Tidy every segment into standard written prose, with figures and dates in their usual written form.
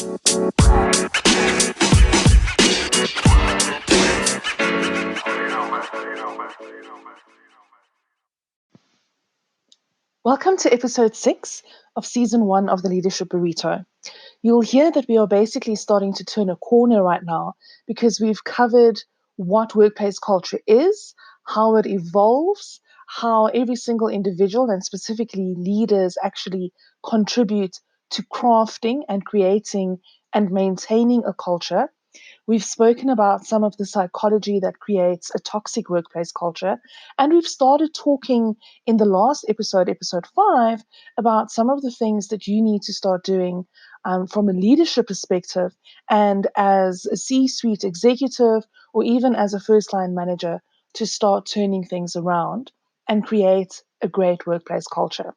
Welcome to episode 6 of season 1 of the Leadership Burrito. You'll hear that we are basically starting to turn a corner right now because we've covered what workplace culture is, how it evolves, how every single individual and specifically leaders actually contribute to crafting and creating and maintaining a culture. We've spoken about some of the psychology that creates a toxic workplace culture. And we've started talking in the last episode, episode 5, about some of the things that you need to start doing from a leadership perspective and as a C-suite executive or even as a first-line manager to start turning things around and create a great workplace culture.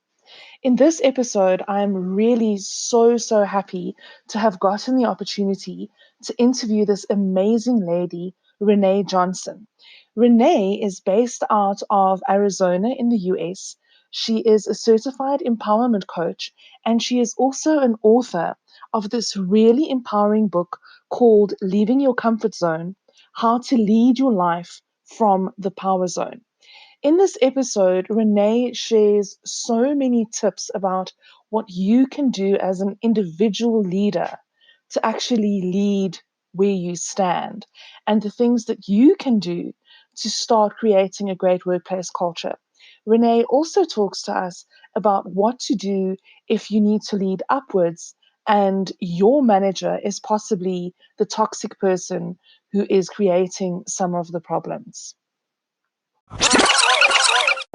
In this episode, I'm really so happy to have gotten the opportunity to interview this amazing lady, Rene Johnson. Rene is based out of Arizona in the US. She is a certified empowerment coach, and she is also an author of this really empowering book called Leaving Your Comfort Zone: How to Lead Your Life from the Power Zone. In this episode, Rene shares so many tips about what you can do as an individual leader to actually lead where you stand and the things that you can do to start creating a great workplace culture. Rene also talks to us about what to do if you need to lead upwards and your manager is possibly the toxic person who is creating some of the problems.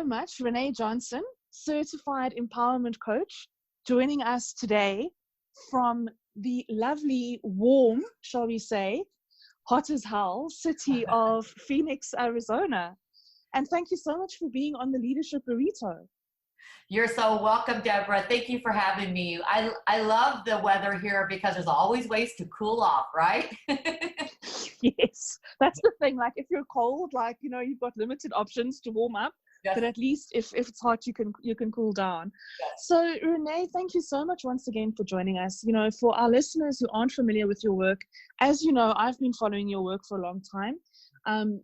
So much, Rene Johnson, certified empowerment coach, joining us today from the lovely, warm, shall we say, hot as hell city of Phoenix, Arizona. And thank you so much for being on the Leadership Burrito. You're so welcome, Deborah. Thank you for having me. I love the weather here because there's always ways to cool off, right? Yes, that's the thing. Like if you're cold, like, you've got limited options to warm up. Yes. But at least if it's hot, you can cool down. Yes. So Rene, thank you so much once again for joining us. For our listeners who aren't familiar with your work, as you know, I've been following your work for a long time.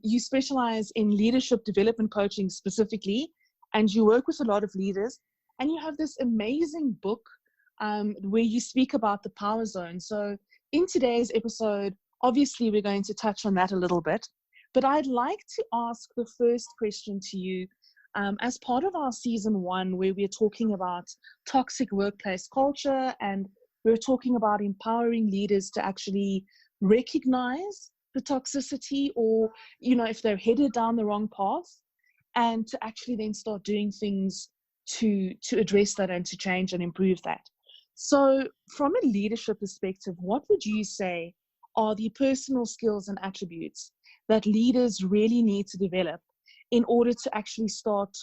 You specialize in leadership development coaching specifically, and you work with a lot of leaders, and you have this amazing book where you speak about the power zone. So in today's episode, obviously we're going to touch on that a little bit, but I'd like to ask the first question to you. As part of our season 1, where we're talking about toxic workplace culture and we're talking about empowering leaders to actually recognize the toxicity or, if they're headed down the wrong path, and to actually then start doing things to address that and to change and improve that. So from a leadership perspective, what would you say are the personal skills and attributes that leaders really need to develop in order to actually start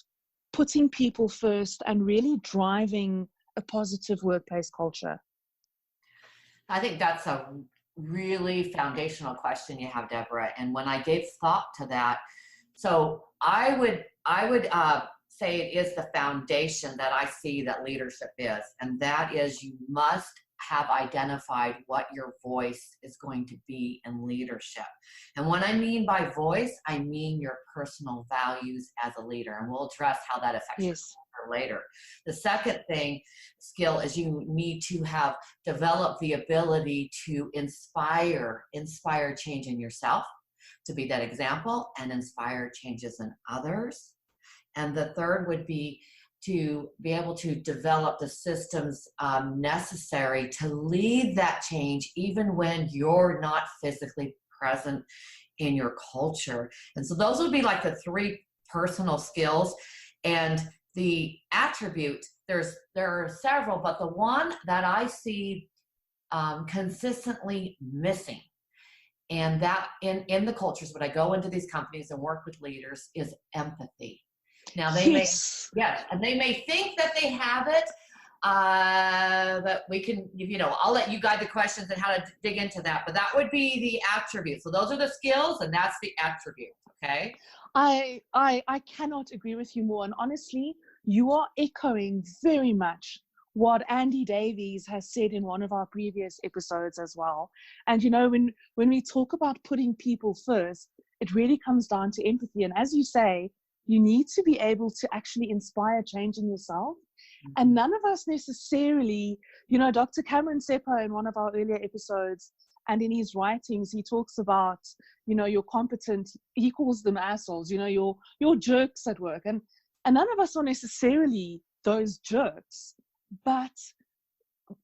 putting people first and really driving a positive workplace culture? I think that's a really foundational question you have, Deborah. And when I gave thought to that, so I would say it is the foundation that I see that leadership is, and that is you must have identified what your voice is going to be in leadership. And what I mean by voice, I mean your personal values as a leader, and we'll address how that affects your culture later. The second skill is you need to have developed the ability to inspire change in yourself, to be that example and inspire changes in others. And the third would be to be able to develop the systems necessary to lead that change even when you're not physically present in your culture. And so those would be like the 3 personal skills. And the attribute, there are several, but the one that I see consistently missing, and that in the cultures when I go into these companies and work with leaders, is empathy. Now they may think that they have it, but we can, I'll let you guide the questions and how to dig into that. But that would be the attribute. So those are the skills, and that's the attribute. Okay. I cannot agree with you more. And honestly, you are echoing very much what Andy Davies has said in one of our previous episodes as well. And, when we talk about putting people first, it really comes down to empathy. And as you say, you need to be able to actually inspire change in yourself. And none of us necessarily, Dr. Cameron Seppa in one of our earlier episodes and in his writings, he talks about, your competent, he calls them assholes, your jerks at work. And none of us are necessarily those jerks, but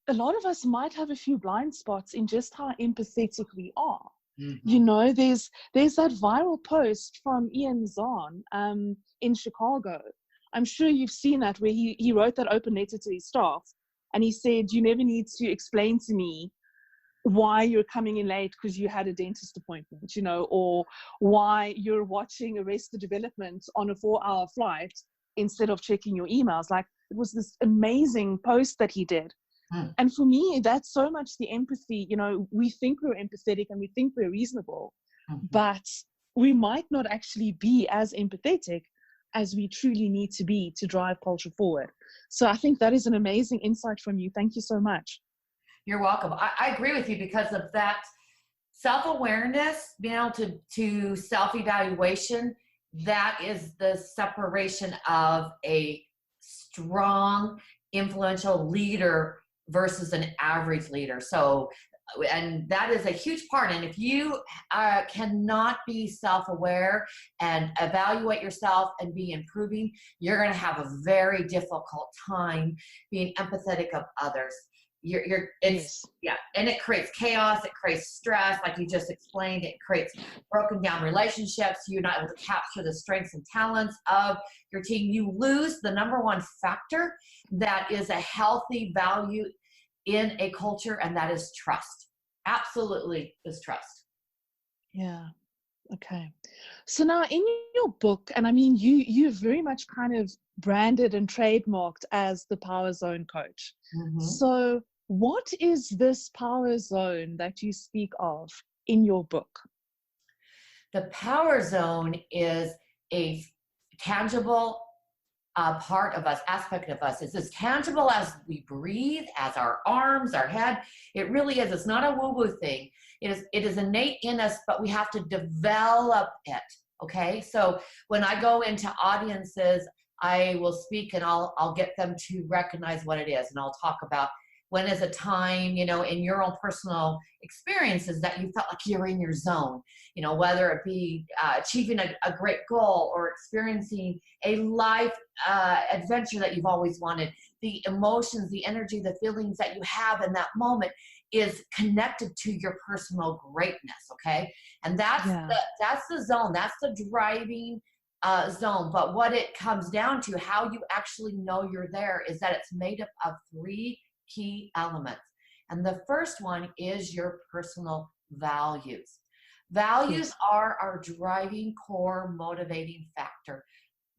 a lot of us might have a few blind spots in just how empathetic we are. There's that viral post from Ian Zahn in Chicago. I'm sure you've seen that, where he wrote that open letter to his staff, and he said, you never need to explain to me why you're coming in late because you had a dentist appointment, or why you're watching Arrested Development on a 4-hour flight instead of checking your emails. Like, it was this amazing post that he did. And for me, that's so much the empathy. We think we're empathetic and we think we're reasonable, but we might not actually be as empathetic as we truly need to be to drive culture forward. So I think that is an amazing insight from you. Thank you so much. You're welcome. I agree with you because of that self-awareness, being able to self-evaluation. That is the separation of a strong, influential leader versus an average leader. So, and that is a huge part. And if you cannot be self-aware and evaluate yourself and be improving, you're going to have a very difficult time being empathetic of others. And it creates chaos, it creates stress, like you just explained. It creates broken down relationships. You're not able to capture the strengths and talents of your team. You lose the number one factor that is a healthy value in a culture, and that is trust. Absolutely is trust. Yeah. Okay. So now in your book, and I mean, you're very much kind of branded and trademarked as the Power Zone coach. So what is this Power Zone that you speak of in your book? The Power Zone is a tangible part of us, aspect of us. It's as tangible as we breathe, as our arms, our head. It really is. It's not a woo-woo thing. It is innate in us, but we have to develop it. Okay. So when I go into audiences, I will speak and I'll get them to recognize what it is. And I'll talk about when is a time, in your own personal experiences that you felt like you're in your zone, whether it be achieving a great goal or experiencing a life adventure that you've always wanted. The emotions, the energy, the feelings that you have in that moment is connected to your personal greatness. Okay. And that's the zone. That's the driving zone. But what it comes down to, how you actually know you're there, is that it's made up of 3 key elements. And the first one is your personal values. Values are our driving core motivating factor.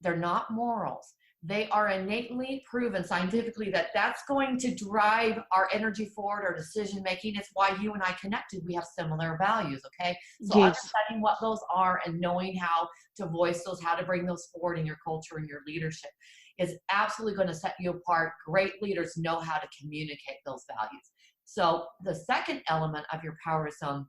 They're not morals. They are innately proven scientifically that that's going to drive our energy forward, our decision making. It's why you and I connected. We have similar values, okay? So understanding what those are and knowing how to voice those, how to bring those forward in your culture and your leadership is absolutely going to set you apart. Great leaders know how to communicate those values. So the second element of your Power Zone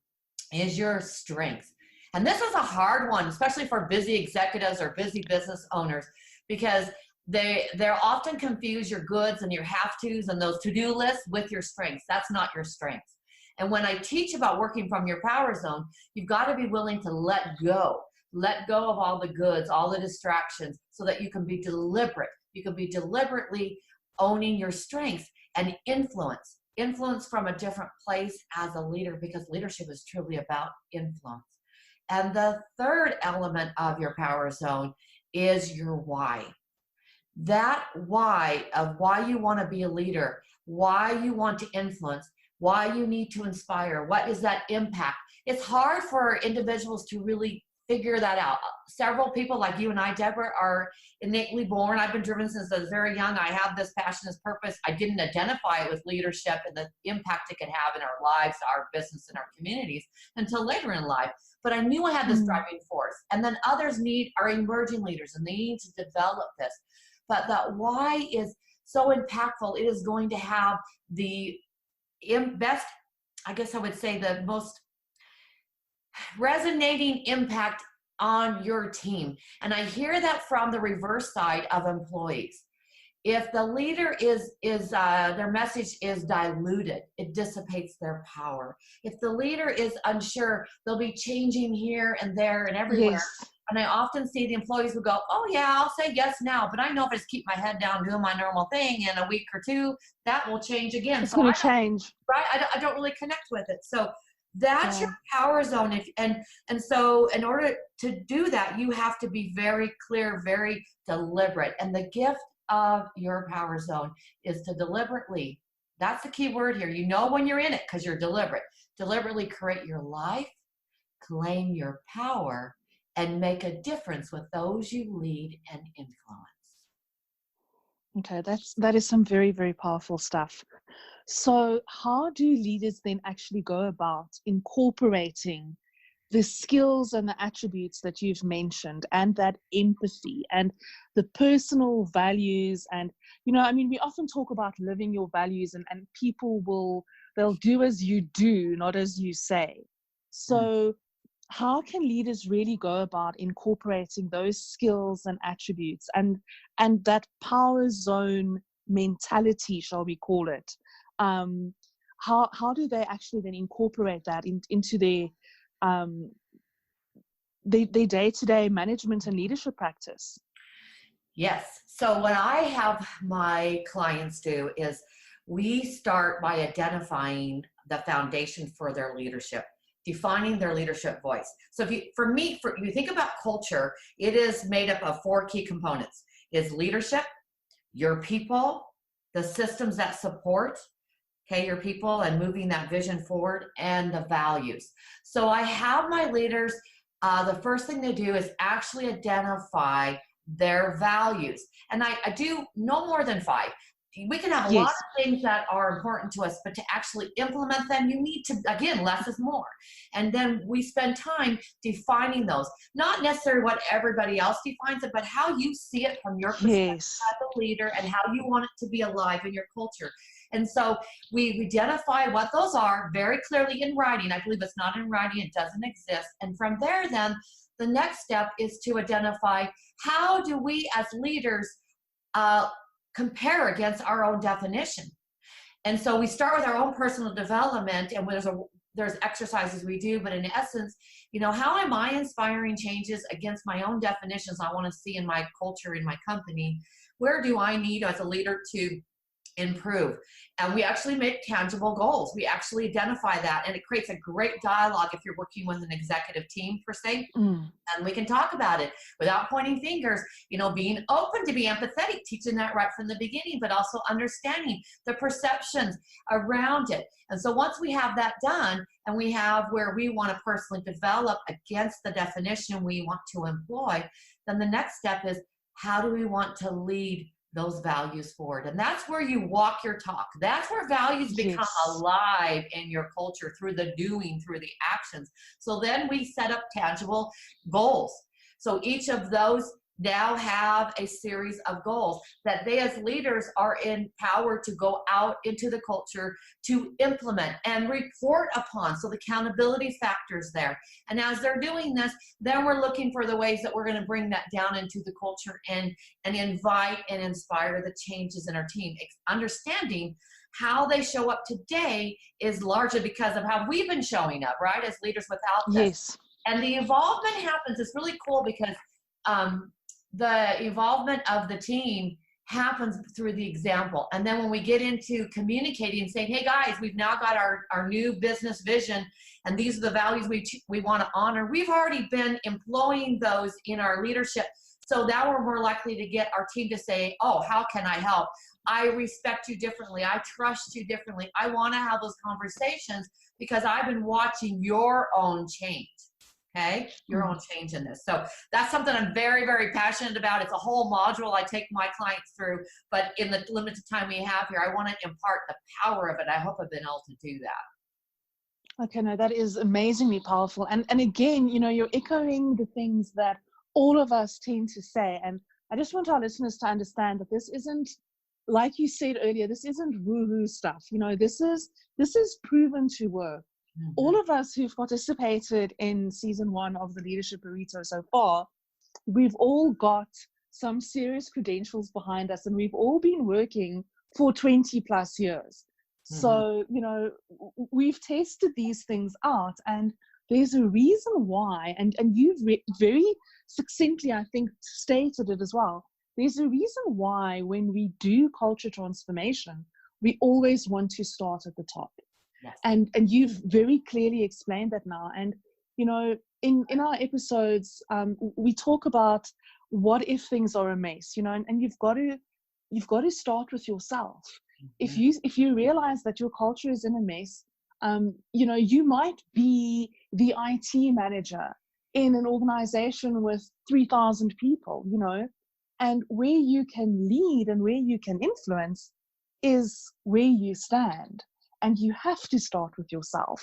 is your strengths. And this is a hard one, especially for busy executives or busy business owners, because they're often confuse your goods and your have-tos and those to-do lists with your strengths. That's not your strengths. And when I teach about working from your Power Zone, you've got to be willing to let go of all the goods, all the distractions, so that you can be deliberate. You can be deliberately owning your strengths and influence from a different place as a leader, because leadership is truly about influence. And the third element of your Power Zone is your why. That why of why you want to be a leader, why you want to influence, why you need to inspire, what is that impact? It's hard for individuals to really figure that out. Several people like you and I, Deborah, are innately born. I've been driven since I was very young. I have this passion, this purpose. I didn't identify it with leadership and the impact it could have in our lives, our business, and our communities until later in life. But I knew I had this driving force. And then others are emerging leaders, and they need to develop this. But that why is so impactful. It is going to have the best, I guess I would say, the most resonating impact on your team. And I hear that from the reverse side of employees. If the leader is their message is diluted, it dissipates their power. If the leader is unsure, they'll be changing here and there and everywhere. Yes. And I often see the employees who go, oh yeah, I'll say yes now, but I know if I just keep my head down doing my normal thing, in a week or two, that will change again. It's going to change. Right? I don't really connect with it. So that's your power zone. And so in order to do that, you have to be very clear, very deliberate. And the gift of your power zone is to deliberately, that's the key word here. You know when you're in it because you're deliberately create your life, claim your power, and make a difference with those you lead and influence. Okay, that is some very, very powerful stuff. So how do leaders then actually go about incorporating the skills and the attributes that you've mentioned, and that empathy and the personal values? And, we often talk about living your values, and people they'll do as you do, not as you say. So how can leaders really go about incorporating those skills and attributes and that power zone mentality, shall we call it? How do they actually then incorporate that into their day-to-day management and leadership practice? Yes. So what I have my clients do is we start by identifying the foundation for their leadership, defining their leadership voice. So if you think about culture, it is made up of 4 key components. It's leadership, your people, the systems that support, your people and moving that vision forward, and the values. So I have my leaders, the first thing they do is actually identify their values. And I do no more than 5. We can have a lot of things that are important to us, but to actually implement them, you need to, again, less is more. And then we spend time defining those, not necessarily what everybody else defines it, but how you see it from your perspective as a leader and how you want it to be alive in your culture. And so we identify what those are very clearly in writing. I believe it's not in writing, it doesn't exist. And from there, then the next step is to identify how do we as leaders compare against our own definition. And so we start with our own personal development, and there's exercises we do, but in essence, how am I inspiring changes against my own definitions I want to see in my culture, in my company? Where do I need as a leader to improve? And we actually make tangible goals. We actually identify that, and it creates a great dialogue if you're working with an executive team per se. And we can talk about it without pointing fingers, being open to be empathetic, teaching that right from the beginning, but also understanding the perceptions around it. And so once we have that done, and we have where we want to personally develop against the definition we want to employ, then the next step is, how do we want to lead those values forward? And that's where you walk your talk. That's where values become alive in your culture, through the doing, through the actions. So then we set up tangible goals. So each of those now have a series of goals that they as leaders are empowered to go out into the culture to implement and report upon. So the accountability factors there. And as they're doing this, then we're looking for the ways that we're going to bring that down into the culture and invite and inspire the changes in our team. Understanding how they show up today is largely because of how we've been showing up, right, as leaders without this. And the involvement happens. It's really cool because the involvement of the team happens through the example. And then when we get into communicating and saying, hey guys, we've now got our new business vision, and these are the values we want to honor, we've already been employing those in our leadership. So now we're more likely to get our team to say, oh, how can I help? I respect you differently. I trust you differently. I want to have those conversations because I've been watching your own change. Okay, your own change in this. So that's something I'm very, very passionate about. It's a whole module I take my clients through, but in the limited time we have here, I want to impart the power of it. I hope I've been able to do that. Okay, no, that is amazingly powerful. And again, you're echoing the things that all of us tend to say. And I just want our listeners to understand that this isn't like you said earlier, this isn't woo-hoo stuff. This is proven to work. All of us who've participated in season 1 of the Leadership Burrito so far, we've all got some serious credentials behind us, and we've all been working for 20 plus years. So, we've tested these things out, and there's a reason why, and you've very succinctly, I think, stated it as well. There's a reason why when we do culture transformation, we always want to start at the top. Yes. And you've very clearly explained that now. And, in our episodes, we talk about what if things are a mess, and you've got to start with yourself. If you realize that your culture is in a mess, you might be the IT manager in an organization with 3,000 people, and where you can lead and where you can influence is where you stand. And you have to start with yourself.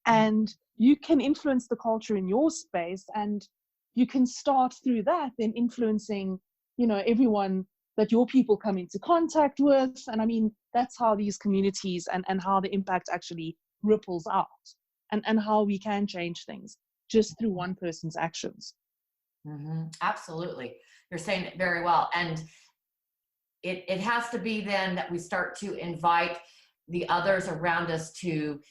And you can influence the culture in your space, and you can start through that, then influencing, everyone that your people come into contact with. And I mean, that's how these communities and how the impact actually ripples out, and how we can change things just through one person's actions. Absolutely. You're saying it very well. And it has to be then that we start to invite the others around us to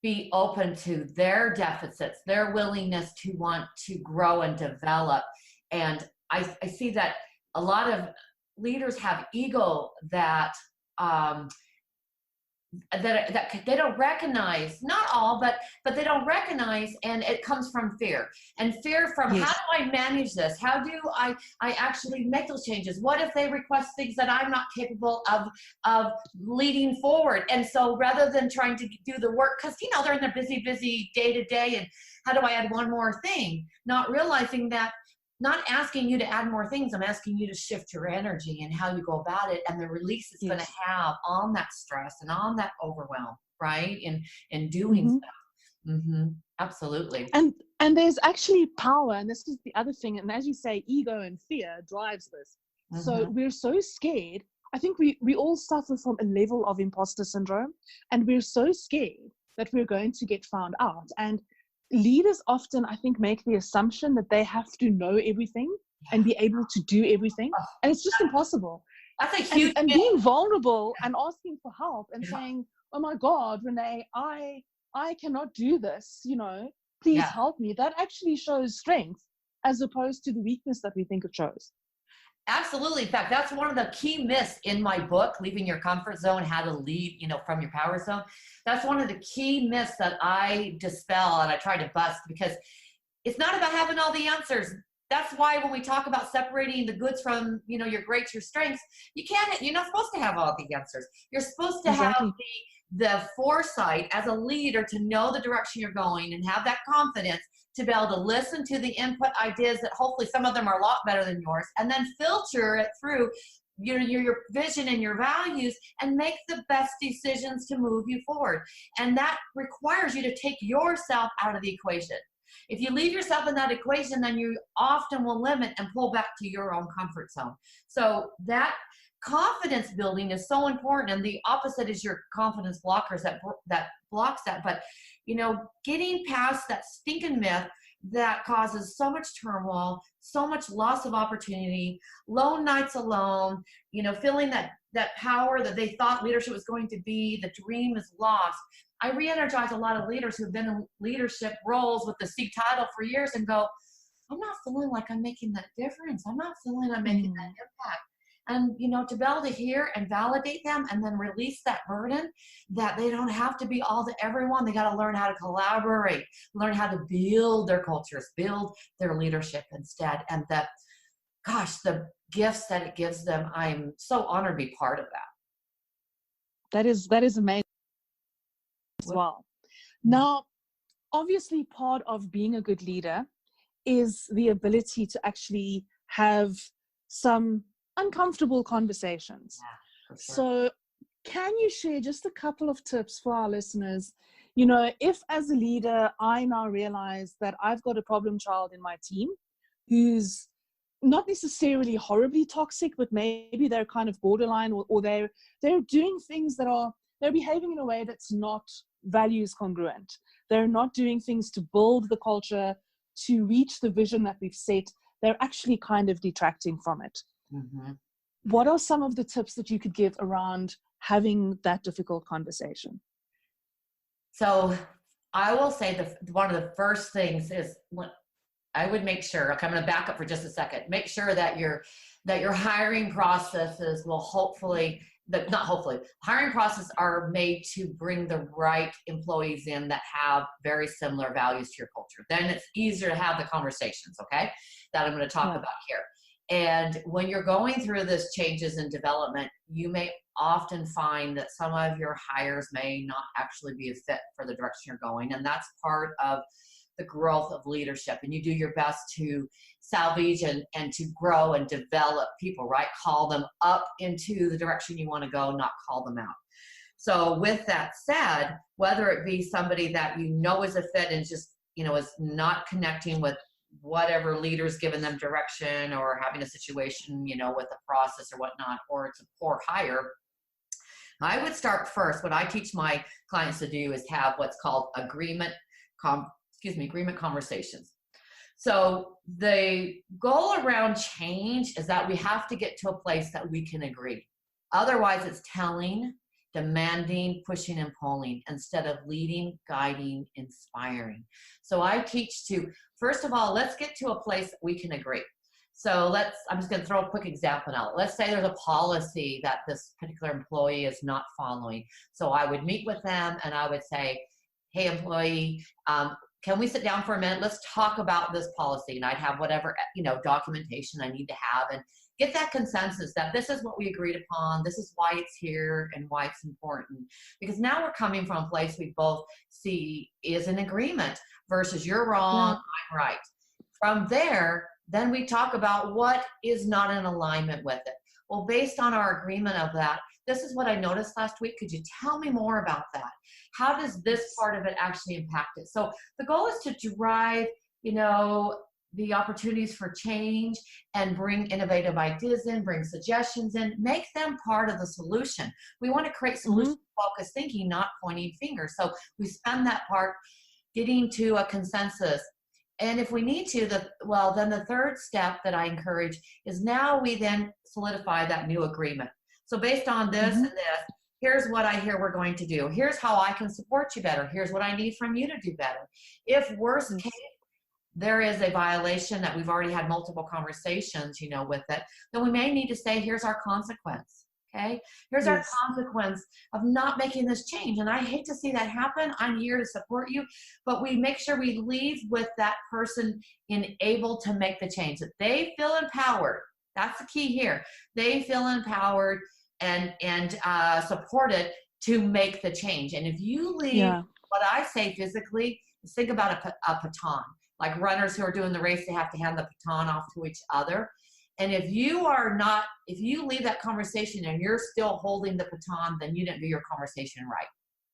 be open to their deficits, their willingness to want to grow and develop. And I see that a lot of leaders have ego that they don't recognize, not all, but they don't recognize, and it comes from fear. And fear from, Yes. How do I manage this? How do I actually make those changes? What if they request things that I'm not capable of leading forward? And so rather than trying to do the work, because they're in their busy day to day, and how do I add one more thing? Not realizing that, not asking you to add more things, I'm asking you to shift your energy and how you go about it, and the release it's going to have on that stress and on that overwhelm, right? In doing stuff. Absolutely. And there's actually power, and this is the other thing. And as you say, ego and fear drives this. So we're so scared. I think we all suffer from a level of imposter syndrome, and we're so scared that we're going to get found out. And leaders often, I think, make the assumption that they have to know everything and be able to do everything. And it's just impossible. That's a huge and being vulnerable and asking for help and saying, oh my God, Rene, I cannot do this, please help me. That actually shows strength as opposed to the weakness that we think it shows. Absolutely. In fact, that's one of the key myths in my book, Leaving Your Comfort Zone, How to Lead, from Your Power Zone. That's one of the key myths that I dispel and I try to bust, because it's not about having all the answers. That's why when we talk about separating the goods from, your greats, your strengths, you're not supposed to have all the answers. You're supposed to have the foresight as a leader to know the direction you're going and have that confidence to be able to listen to the input ideas that hopefully some of them are a lot better than yours, and then filter it through your vision and your values and make the best decisions to move you forward. And that requires you to take yourself out of the equation. If you leave yourself in that equation, then you often will limit and pull back to your own comfort zone. So that confidence building is so important, and the opposite is your confidence blockers that blocks that. But getting past that stinking myth that causes so much turmoil, so much loss of opportunity, lone nights alone, feeling that power that they thought leadership was going to be, the dream is lost. I re-energize a lot of leaders who've been in leadership roles with the C title for years and go, I'm not feeling like I'm making that difference. I'm not feeling I'm making that impact. And, to be able to hear and validate them and then release that burden that they don't have to be all to everyone. They got to learn how to collaborate, learn how to build their cultures, build their leadership instead. And the gifts that it gives them, I'm so honored to be part of that. That is amazing as well. Now, obviously part of being a good leader is the ability to actually have some uncomfortable conversations. Yeah, for sure. So can you share just a couple of tips for our listeners? If as a leader, I now realize that I've got a problem child in my team who's not necessarily horribly toxic, but maybe they're kind of borderline, or they're doing things they're behaving in a way that's not values congruent. They're not doing things to build the culture, to reach the vision that we've set. They're actually kind of detracting from it. Mm-hmm. What are some of the tips that you could give around having that difficult conversation? So I will say one of the first things is, I would make sure, okay, I'm going to back up for just a second. Make sure that your hiring processes will hiring processes are made to bring the right employees in that have very similar values to your culture. Then it's easier to have the conversations, okay, that I'm going to talk about here. And when you're going through this changes in development, you may often find that some of your hires may not actually be a fit for the direction you're going. And that's part of the growth of leadership. And you do your best to salvage and to grow and develop people, right? Call them up into the direction you want to go, not call them out. So with that said, whether it be somebody that you know is a fit and just, is not connecting with whatever leader's given them direction, or having a situation, with a process or whatnot, or it's a poor hire, I would start first. What I teach my clients to do is have what's called agreement conversations. So the goal around change is that we have to get to a place that we can agree. Otherwise, it's telling, demanding, pushing, and pulling instead of leading, guiding, inspiring. So I teach to, first of all, let's get to a place that we can agree. So I'm just going to throw a quick example out. Let's say there's a policy that this particular employee is not following. So I would meet with them and I would say, hey, employee, can we sit down for a minute? Let's talk about this policy. And I'd have whatever, documentation I need to have and get that consensus that this is what we agreed upon. This is why it's here and why it's important. Because now we're coming from a place we both see is an agreement versus you're wrong, I'm right. From there, then we talk about what is not in alignment with it. Well, based on our agreement of that, this is what I noticed last week. Could you tell me more about that? How does this part of it actually impact it? So the goal is to drive, the opportunities for change and bring innovative ideas in, bring suggestions in, make them part of the solution. We want to create solution-focused thinking, not pointing fingers. So we spend that part getting to a consensus. And if we need to, then the third step that I encourage is now we then solidify that new agreement. So based on this and this, here's what I hear we're going to do. Here's how I can support you better. Here's what I need from you to do better. If worst case, there is a violation that we've already had multiple conversations, with it, then we may need to say, here's our consequence. Okay. Here's our consequence of not making this change. And I hate to see that happen. I'm here to support you, but we make sure we leave with that person able to make the change, that they feel empowered. That's the key here. They feel empowered and supported to make the change. And if you leave, what I say physically is think about a baton. Like runners who are doing the race, they have to hand the baton off to each other. And if you leave that conversation and you're still holding the baton, then you didn't do your conversation right.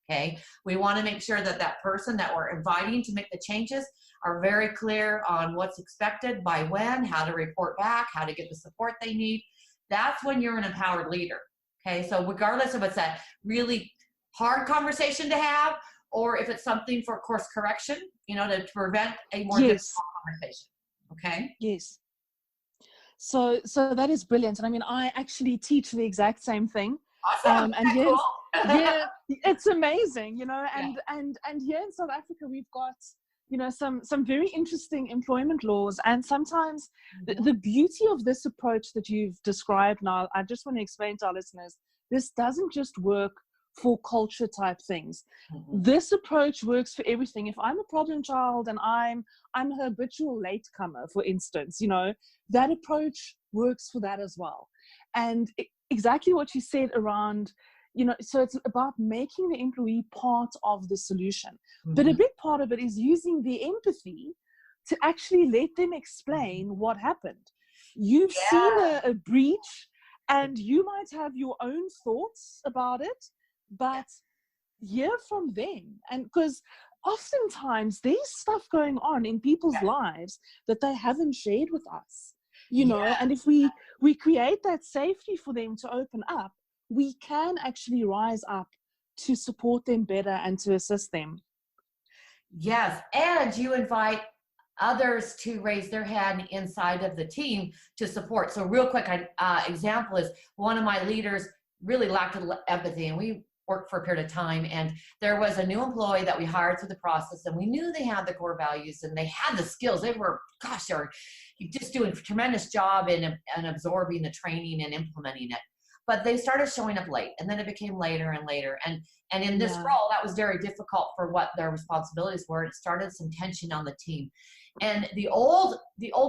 Okay. We want to make sure that that person that we're inviting to make the changes are very clear on what's expected, by when, how to report back, how to get the support they need. That's when you're an empowered leader. Okay. So regardless of it's a really hard conversation to have, or if it's something for course correction, to prevent a more difficult conversation. Okay. Yes. So that is brilliant. And I mean, I actually teach the exact same thing. Awesome. And yes, cool. it's amazing, and here in South Africa, we've got, some very interesting employment laws. And sometimes the beauty of this approach that you've described now, I just want to explain to our listeners, this doesn't just work for culture type things. This approach works for everything. If I'm a problem child and I'm a habitual latecomer, for instance, that approach works for that as well. And exactly what you said around, so it's about making the employee part of the solution. But a big part of it is using the empathy to actually let them explain what happened. You've seen a breach and you might have your own thoughts about it, but hear from them. And because oftentimes there's stuff going on in people's lives that they haven't shared with us. Yeah. and if we create that safety for them to open up, we can actually rise up to support them better and to assist them. Yes, and you invite others to raise their hand inside of the team to support. So real quick, example is one of my leaders really lacked empathy, and we worked for a period of time, and there was a new employee that we hired through the process, and we knew they had the core values and they had the skills. They were just doing a tremendous job in absorbing the training and implementing it. But they started showing up late, and then it became later and later. And in this role, that was very difficult for what their responsibilities were. It started some tension on the team. And the old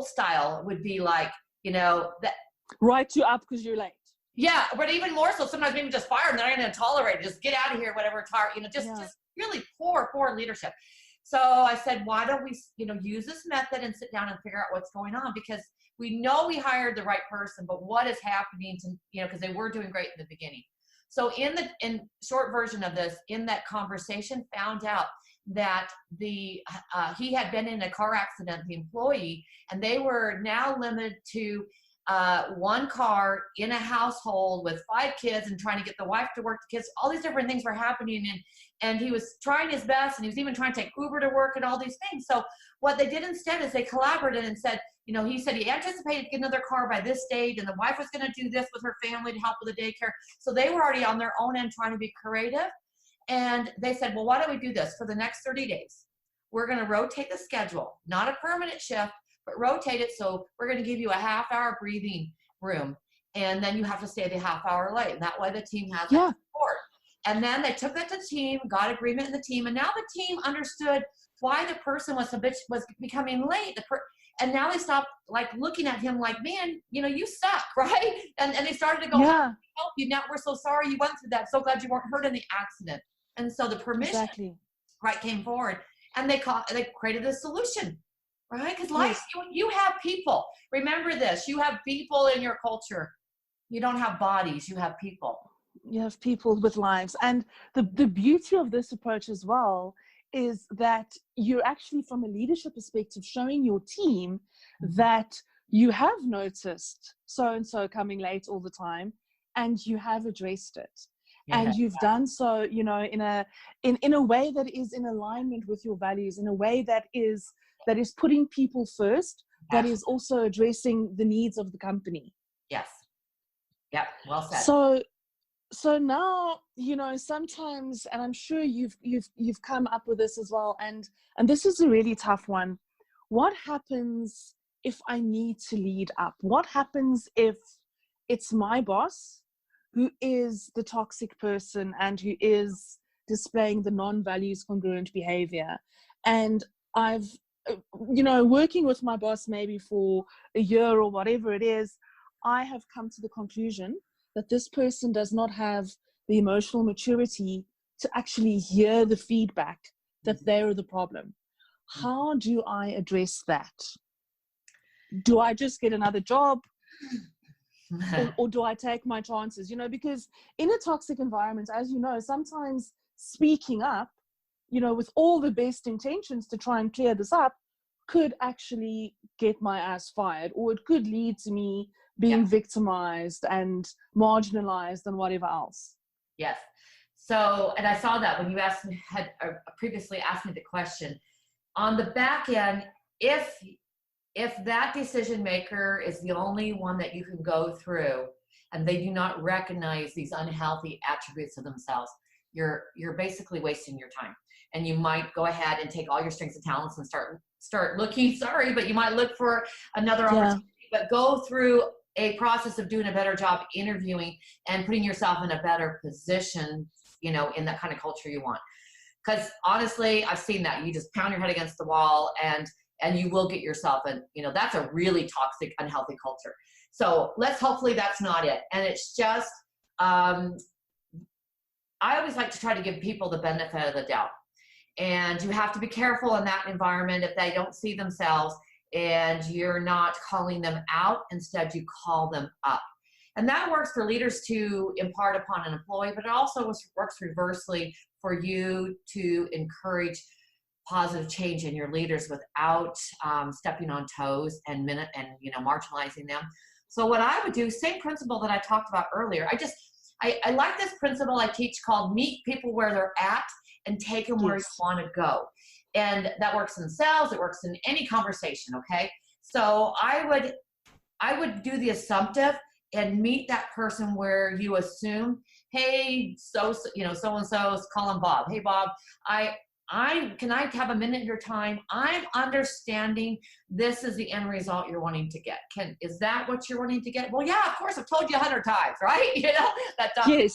style would be like, that write you up because you're late. Yeah, but even more so, sometimes maybe just fire them. They're not going to tolerate it. Just get out of here, whatever. Just really poor leadership. So I said, why don't we, use this method and sit down and figure out what's going on? Because we know we hired the right person, but what is happening to, because they were doing great in the beginning. So in short version of this, in that conversation, found out that he had been in a car accident, the employee, and they were now limited to one car in a household with 5 kids and trying to get the wife to work, the kids, all these different things were happening. And he was trying his best, and he was even trying to take Uber to work and all these things. So what they did instead is they collaborated and said, he said he anticipated getting another car by this date, and the wife was going to do this with her family to help with the daycare. So they were already on their own end trying to be creative. And they said, well, why don't we do this for the next 30 days? We're going to rotate the schedule, not a permanent shift, but rotate it. So we're going to give you a half-hour breathing room, and then you have to stay the half-hour late. And that way the team has that support. And then they took that to the team, got agreement in the team, and now the team understood why the person was becoming late. And now they stopped looking at him like, man, you suck, right? And they started to go, how can we help you? Now we're so sorry you went through that. So glad you weren't hurt in the accident. And so the permission came forward, and they created a solution. Right? Because life, you have people. Remember this, you have people in your culture. You don't have bodies, you have people. You have people with lives. And the beauty of this approach as well is that you're actually, from a leadership perspective, showing your team that you have noticed so-and-so coming late all the time, and you have addressed it. And you've done so, in a way that is in alignment with your values, in a way that is putting people first, that is also addressing the needs of the company. Yes. Yep. Well said. So now, sometimes, and I'm sure you've come up with this as well, and this is a really tough one. What happens if I need to lead up? What happens if it's my boss who is the toxic person and who is displaying the non-values congruent behavior? And I've working with my boss maybe for a year or whatever it is, I have come to the conclusion that this person does not have the emotional maturity to actually hear the feedback that they're the problem. How do I address that? Do I just get another job? or do I take my chances? Because in a toxic environment, as you know, sometimes speaking up, with all the best intentions to try and clear this up, could actually get my ass fired, or it could lead to me being victimized and marginalized and whatever else. Yes. So, and I saw that when you had previously asked me the question. On the back end, if that decision maker is the only one that you can go through, and they do not recognize these unhealthy attributes of themselves, you're basically wasting your time. And you might go ahead and take all your strengths and talents and start looking, sorry, but you might look for another opportunity, but go through a process of doing a better job interviewing and putting yourself in a better position, in that kind of culture you want. Because honestly, I've seen that. You just pound your head against the wall, and you will get yourself in, that's a really toxic, unhealthy culture. So hopefully that's not it. And it's just, I always like to try to give people the benefit of the doubt. And you have to be careful in that environment if they don't see themselves and you're not calling them out. Instead, you call them up. And that works for leaders to impart upon an employee, but it also works reversely for you to encourage positive change in your leaders without stepping on toes and marginalizing them. So what I would do, same principle that I talked about earlier. I like this principle I teach called meet people where they're at and take them where you want to go. And that works in sales. It works in any conversation. Okay. So I would do the assumptive and meet that person where you assume, hey, so-and-so is calling Bob. Hey, Bob, can I have a minute of your time? I'm understanding this is the end result you're wanting to get. Is that what you're wanting to get? Well, yeah, of course, I've told you 100 times, right? Yes.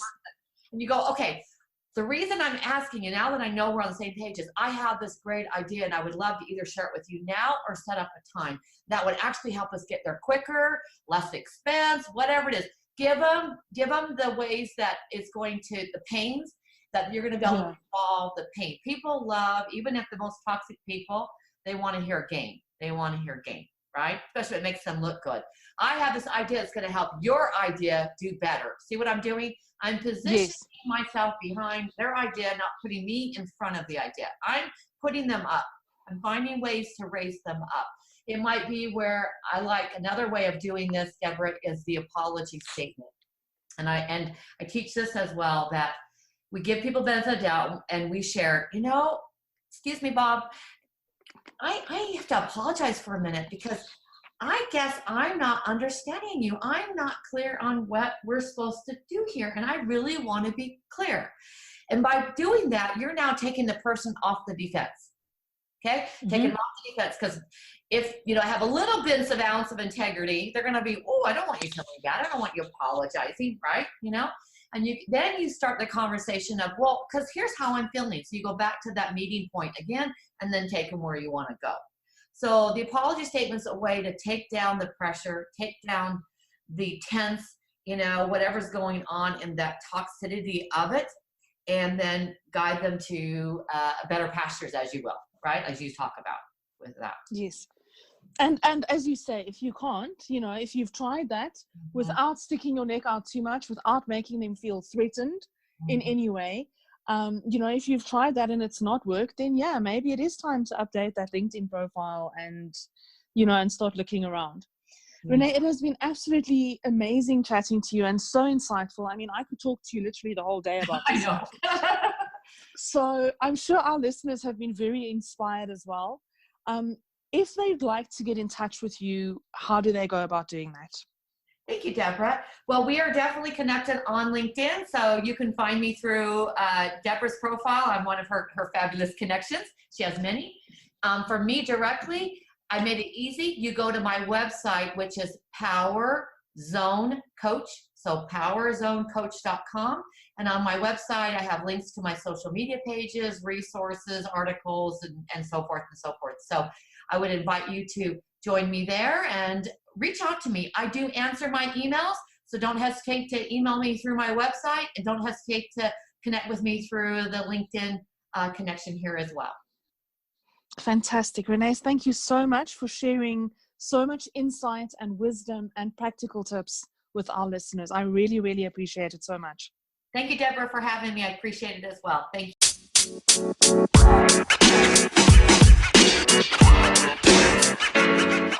And you go, okay, the reason I'm asking you now that I know we're on the same page is I have this great idea and I would love to either share it with you now or set up a time that would actually help us get there quicker, less expense, whatever it is. Give them the ways that it's going to, the pains that you're going to be able to solve the pain. People love, even if the most toxic people, they want to hear gain. They want to hear gain, right? Especially if it makes them look good. I have this idea that's going to help your idea do better. See what I'm doing? I'm positioning myself behind their idea, not putting me in front of the idea. I'm putting them up. I'm finding ways to raise them up. It might be where I like another way of doing this, Deborah, is the apology statement. And I teach this as well, that we give people benefit of doubt and we share, excuse me, Bob, I have to apologize for a minute because I guess I'm not understanding you. I'm not clear on what we're supposed to do here. And I really want to be clear. And by doing that, you're now taking the person off the defense. Okay? Taking them off the defense. Because if, I have a little bit of ounce of integrity, they're going to be, oh, I don't want you telling me that. I don't want you apologizing, right? And then you start the conversation of, well, because here's how I'm feeling. So you go back to that meeting point again, and then take them where you want to go. So the apology statement's a way to take down the pressure, take down the tense, whatever's going on in that toxicity of it, and then guide them to better pastures, as you will, right? As you talk about with that. Yes. And as you say, if you can't, if you've tried that without sticking your neck out too much, without making them feel threatened in any way, if you've tried that and it's not worked, then maybe it is time to update that LinkedIn profile and, and start looking around. Rene, it has been absolutely amazing chatting to you and so insightful. I mean, I could talk to you literally the whole day about this. I know. So I'm sure our listeners have been very inspired as well. If they'd like to get in touch with you, how do they go about doing that? Thank you, Deborah. Well, we are definitely connected on LinkedIn, so you can find me through Deborah's profile. I'm one of her fabulous connections. She has many. For me directly, I made it easy. You go to my website, which is Power Zone Coach, so powerzonecoach.com. And on my website, I have links to my social media pages, resources, articles, and so forth and so forth. So I would invite you to join me there and reach out to me. I do answer my emails, so don't hesitate to email me through my website, and don't hesitate to connect with me through the LinkedIn connection here as well. Fantastic. Rene, thank you so much for sharing so much insight and wisdom and practical tips with our listeners. I really, really appreciate it so much. Thank you, Deborah, for having me. I appreciate it as well. Thank you.